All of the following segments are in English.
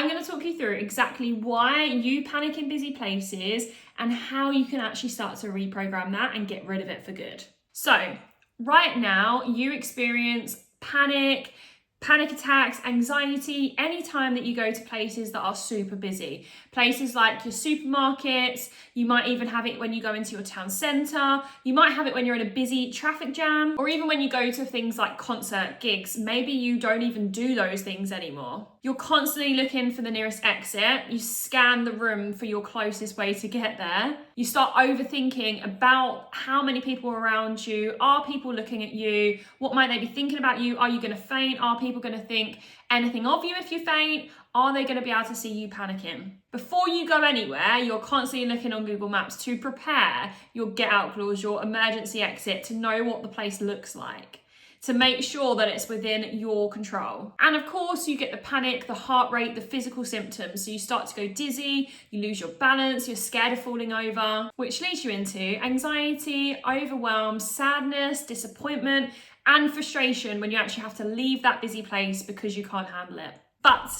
I'm going to talk you through exactly why you panic in busy places and how you can actually start to reprogram that and get rid of it for good. So, right now, you experience panic attacks, anxiety, anytime that you go to places that are super busy. Places like your supermarkets, you might even have it when you go into your town centre, you might have it when you're in a busy traffic jam, or even when you go to things like concert gigs. Maybe you don't even do those things anymore. You're constantly looking for the nearest exit, you scan the room for your closest way to get there, you start overthinking about how many people are around you, are people looking at you, what might they be thinking about you, are you going to faint, are people going to think anything of you if you faint, are they going to be able to see you panicking? Before you go anywhere, you're constantly looking on Google Maps to prepare your get out clause, your emergency exit, to know what the place looks like, to make sure that it's within your control. And of course, you get the panic, the heart rate, the physical symptoms. So you start to go dizzy, you lose your balance, you're scared of falling over, which leads you into anxiety, overwhelm, sadness, disappointment, and frustration when you actually have to leave that busy place because you can't handle it. But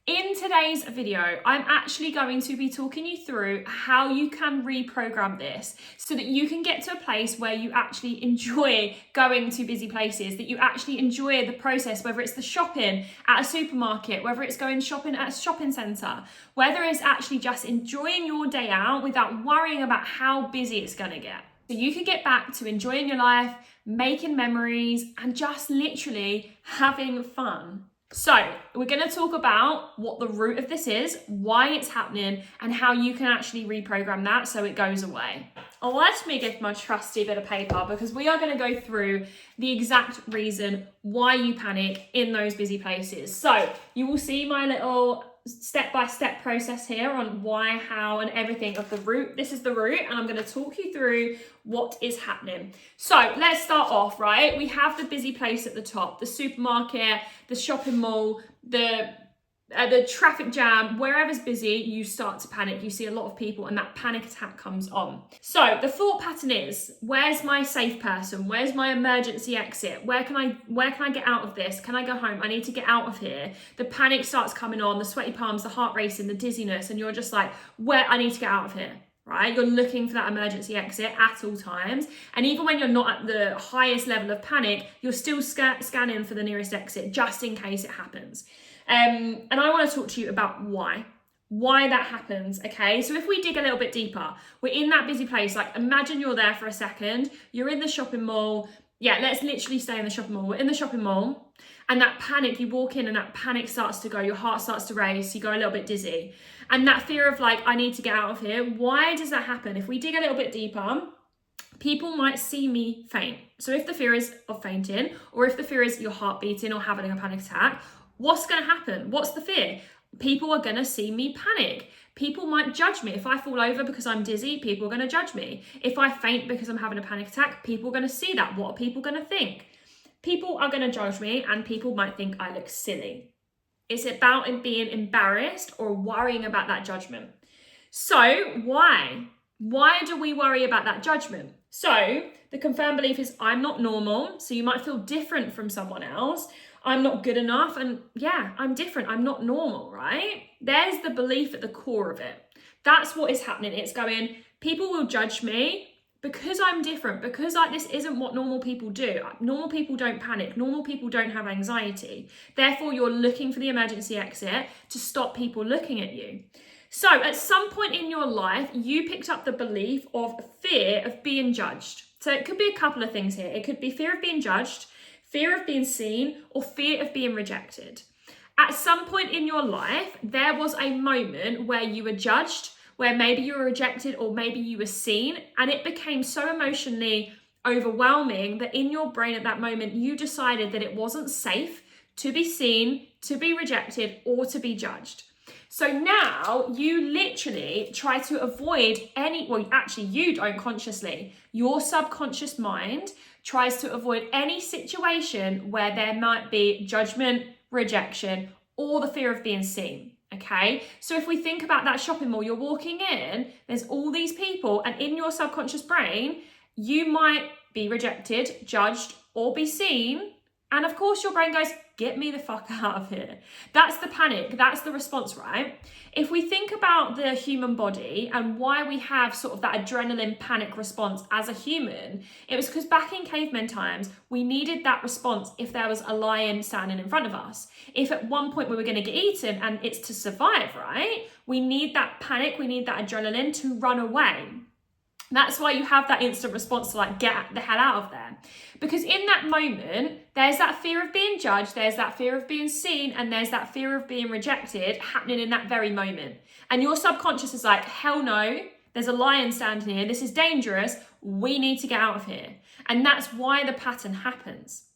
in today's video, I'm actually going to be talking you through how you can reprogram this so that you can get to a place where you actually enjoy going to busy places, that you actually enjoy the process, whether it's the shopping at a supermarket, whether it's going shopping at a shopping centre, whether it's actually just enjoying your day out without worrying about how busy it's going to get. So you can get back to enjoying your life, making memories, and just literally having fun. So we're going to talk about what the root of this is, why it's happening, and how you can actually reprogram that so it goes away. Let me get my trusty bit of paper because we are going to go through the exact reason why you panic in those busy places. So you will see my little step-by-step process here on why, how, and everything of the root. This is the root, and I'm going to talk you through what is happening. So let's start off, right? We have the busy place at the top, the supermarket, the shopping mall, the traffic jam. Wherever's busy, you start to panic. You see a lot of people and that panic attack comes on. So the thought pattern is, where's my safe person? Where's my emergency exit? Where can I get out of this? Can I go home? I need to get out of here. The panic starts coming on, the sweaty palms, the heart racing, the dizziness, and you're just like, I need to get out of here. Right? You're looking for that emergency exit at all times. And even when you're not at the highest level of panic, you're still scanning for the nearest exit just in case it happens. And I want to talk to you about why that happens, okay? So if we dig a little bit deeper, we're in that busy place. Like, imagine you're there for a second, you're in the shopping mall. Yeah, let's literally stay in the shopping mall. We're in the shopping mall, and that panic, you walk in and that panic starts to go, your heart starts to race, you go a little bit dizzy. And that fear of like, I need to get out of here, why does that happen? If we dig a little bit deeper, people might see me faint. So if the fear is of fainting, or if the fear is your heart beating or having a panic attack, what's going to happen? What's the fear? People are going to see me panic. People might judge me. If I fall over because I'm dizzy, people are going to judge me. If I faint because I'm having a panic attack, people are going to see that. What are people going to think? People are going to judge me, and people might think I look silly. It's about being embarrassed or worrying about that judgment. So why? Why do we worry about that judgment? So the confirmed belief is I'm not normal. So you might feel different from someone else. I'm not good enough, and yeah, I'm different. I'm not normal, right? There's the belief at the core of it. That's what is happening. It's going, people will judge me because I'm different, because this isn't what normal people do. Normal people don't panic. Normal people don't have anxiety. Therefore, you're looking for the emergency exit to stop people looking at you. So at some point in your life, you picked up the belief of fear of being judged. So it could be a couple of things here. It could be fear of being judged, fear of being seen, or fear of being rejected. At some point in your life, there was a moment where you were judged, where maybe you were rejected or maybe you were seen, and it became so emotionally overwhelming that in your brain at that moment, you decided that it wasn't safe to be seen, to be rejected, or to be judged. So now you literally try to avoid you don't consciously. Your subconscious mind tries to avoid any situation where there might be judgment, rejection, or the fear of being seen. Okay, so if we think about that shopping mall, you're walking in, there's all these people, and in your subconscious brain, you might be rejected, judged, or be seen, And of course your brain goes, get me the fuck out of here. That's the panic, that's the response, right? If we think about the human body and why we have sort of that adrenaline panic response as a human, it was because back in caveman times, we needed that response if there was a lion standing in front of us. If at one point we were gonna get eaten and it's to survive, right? We need that panic, we need that adrenaline to run away. That's why you have that instant response to like, get the hell out of there. Because in that moment, there's that fear of being judged, there's that fear of being seen, and there's that fear of being rejected happening in that very moment. And your subconscious is like, hell no, there's a lion standing here, this is dangerous, we need to get out of here. And that's why the pattern happens.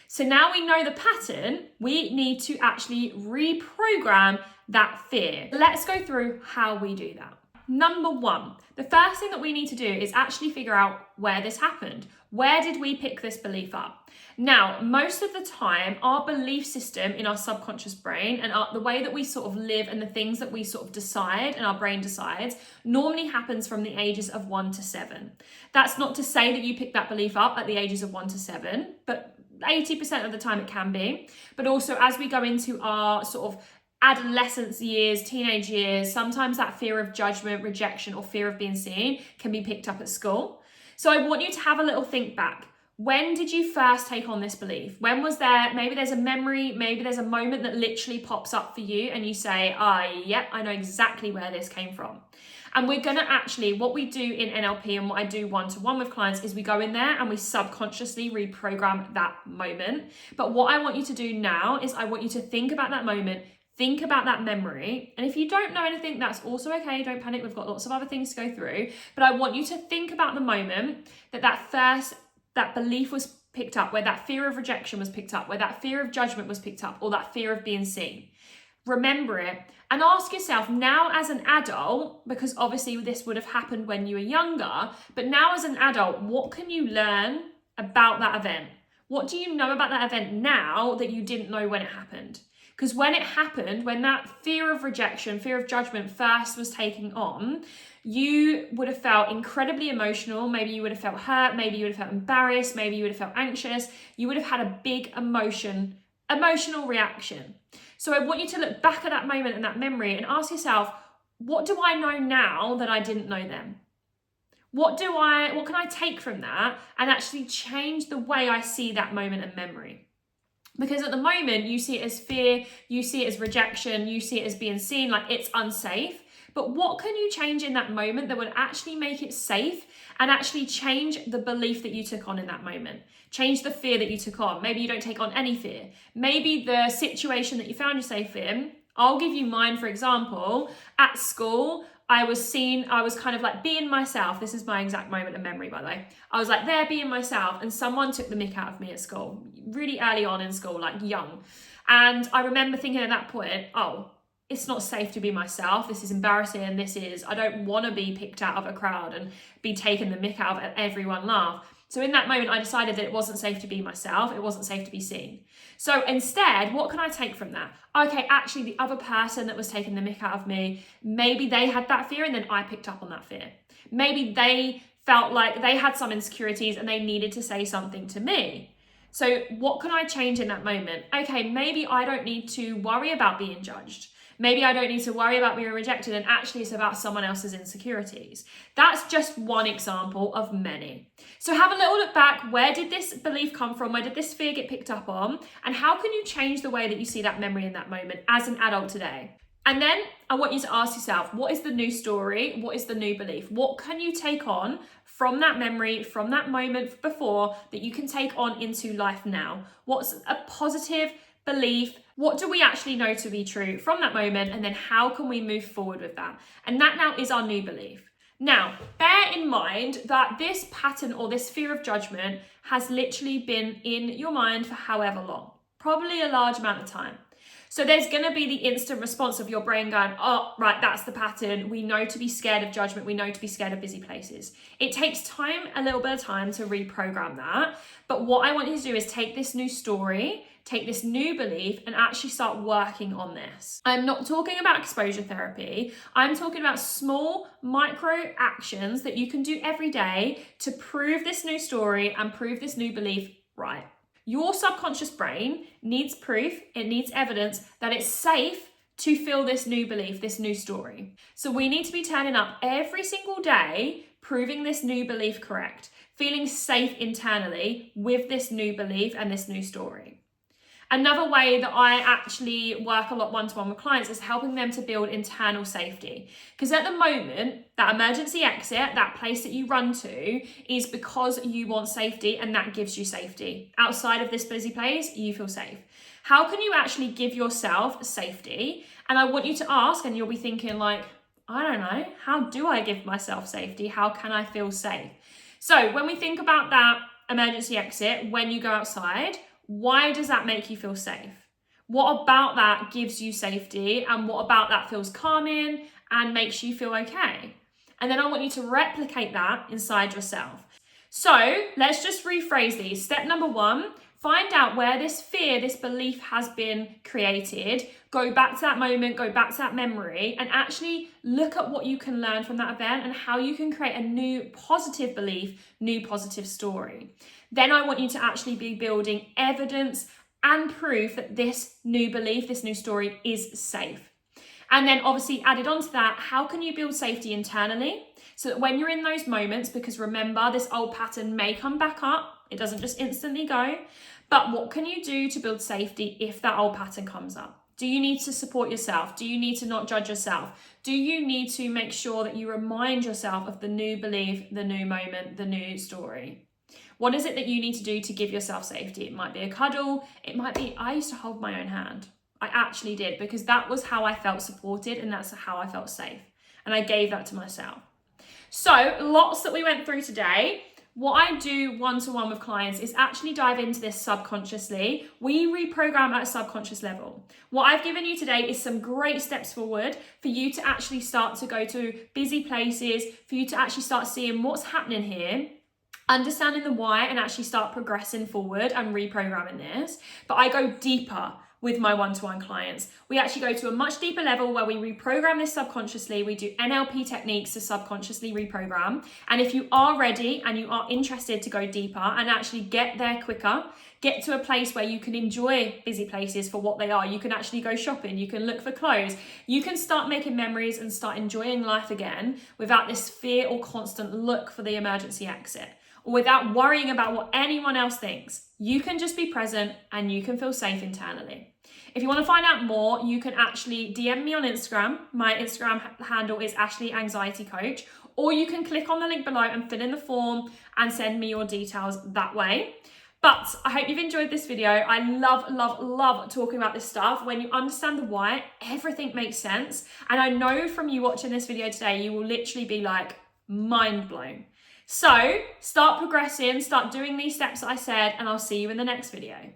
So now we know the pattern, we need to actually reprogram that fear. Let's go through how we do that. Number one, the first thing that we need to do is actually figure out where this happened. Where did we pick this belief up? Now, most of the time, our belief system in our subconscious brain and the way that we sort of live and the things that we sort of decide and our brain decides normally happens from the ages of 1 to 7. That's not to say that you pick that belief up at the ages of 1 to 7, but 80% of the time it can be. But also as we go into our sort of adolescence years, teenage years, sometimes that fear of judgment, rejection, or fear of being seen can be picked up at school. So I want you to have a little think back. When did you first take on this belief? When was there, maybe there's a memory, maybe there's a moment that literally pops up for you and you say, yep, I know exactly where this came from. And we're gonna actually, what we do in NLP and what I do one-to-one with clients is we go in there and we subconsciously reprogram that moment. But what I want you to do now is I want you to think about that moment, think about that memory. And if you don't know anything, that's also okay. Don't panic. We've got lots of other things to go through. But I want you to think about the moment that belief was picked up, where that fear of rejection was picked up, where that fear of judgment was picked up, or that fear of being seen. Remember it and ask yourself now as an adult, because obviously this would have happened when you were younger, but now as an adult, what can you learn about that event? What do you know about that event now that you didn't know when it happened? Because when it happened, when that fear of rejection, fear of judgment first was taking on, you would have felt incredibly emotional. Maybe you would have felt hurt. Maybe you would have felt embarrassed. Maybe you would have felt anxious. You would have had a big emotional reaction. So I want you to look back at that moment and that memory and ask yourself, what do I know now that I didn't know then? What can I take from that and actually change the way I see that moment and memory? Because at the moment, you see it as fear, you see it as rejection, you see it as being seen, like it's unsafe. But what can you change in that moment that would actually make it safe and actually change the belief that you took on in that moment? Change the fear that you took on. Maybe you don't take on any fear. Maybe the situation that you found yourself in, I'll give you mine, for example, at school, I was kind of like being myself. This is my exact moment of memory, by the way. I was like there being myself and someone took the mick out of me at school, really early on in school, like young. And I remember thinking at that point, it's not safe to be myself. This is embarrassing. I don't want to be picked out of a crowd and be taken the mick out of everyone laugh. So in that moment, I decided that it wasn't safe to be myself. It wasn't safe to be seen. So instead, what can I take from that? Okay, actually the other person that was taking the mick out of me, maybe they had that fear and then I picked up on that fear. Maybe they felt like they had some insecurities and they needed to say something to me. So what can I change in that moment? Okay, maybe I don't need to worry about being judged. Maybe I don't need to worry about being rejected and actually it's about someone else's insecurities. That's just one example of many. So have a little look back. Where did this belief come from? Where did this fear get picked up on? And how can you change the way that you see that memory in that moment as an adult today? And then I want you to ask yourself, what is the new story? What is the new belief? What can you take on from that memory, from that moment before that you can take on into life now? What's a positive belief? What do we actually know to be true from that moment? And then how can we move forward with that? And that now is our new belief. Now, bear in mind that this pattern or this fear of judgment has literally been in your mind for however long, probably a large amount of time. So there's going to be the instant response of your brain going, oh, right, that's the pattern. We know to be scared of judgment. We know to be scared of busy places. It takes time, a little bit of time to reprogram that. But what I want you to do is take this new story, take this new belief and actually start working on this. I'm not talking about exposure therapy. I'm talking about small micro actions that you can do every day to prove this new story and prove this new belief right. Your subconscious brain needs proof, it needs evidence that it's safe to feel this new belief, this new story. So we need to be turning up every single day, proving this new belief correct, feeling safe internally with this new belief and this new story. Another way that I actually work a lot one-to-one with clients is helping them to build internal safety. Because at the moment, that emergency exit, that place that you run to, is because you want safety and that gives you safety. Outside of this busy place, you feel safe. How can you actually give yourself safety? And I want you to ask, and you'll be thinking like, I don't know, how do I give myself safety? How can I feel safe? So when we think about that emergency exit, when you go outside, why does that make you feel safe? What about that gives you safety, and what about that feels calming and makes you feel okay? And then I want you to replicate that inside yourself. So let's just rephrase these. Step number 1, find out where this fear, this belief has been created. Go back to that moment, go back to that memory, and actually look at what you can learn from that event and how you can create a new positive belief, new positive story. Then I want you to actually be building evidence and proof that this new belief, this new story is safe. And then obviously added on to that, how can you build safety internally? So that when you're in those moments, because remember, this old pattern may come back up, it doesn't just instantly go, but what can you do to build safety if that old pattern comes up? Do you need to support yourself? Do you need to not judge yourself? Do you need to make sure that you remind yourself of the new belief, the new moment, the new story? What is it that you need to do to give yourself safety? It might be a cuddle. It might be, I used to hold my own hand. I actually did, because that was how I felt supported and that's how I felt safe. And I gave that to myself. So lots that we went through today. What I do one-to-one with clients is actually dive into this subconsciously. We reprogram at a subconscious level. What I've given you today is some great steps forward for you to actually start to go to busy places, for you to actually start seeing what's happening here, understanding the why, and actually start progressing forward and reprogramming this. But I go deeper with my one-to-one clients. We actually go to a much deeper level where we reprogram this subconsciously. We do NLP techniques to subconsciously reprogram. And if you are ready and you are interested to go deeper and actually get there quicker, get to a place where you can enjoy busy places for what they are. You can actually go shopping, you can look for clothes, you can start making memories and start enjoying life again without this fear or constant look for the emergency exit, or without worrying about what anyone else thinks. You can just be present and you can feel safe internally. If you want to find out more, you can actually DM me on Instagram. My Instagram handle is Ashley Anxiety Coach, or you can click on the link below and fill in the form and send me your details that way. But I hope you've enjoyed this video. I love talking about this stuff. When you understand the why, everything makes sense. And I know from you watching this video today, you will literally be like mind blown. So start progressing, start doing these steps that I said, and I'll see you in the next video.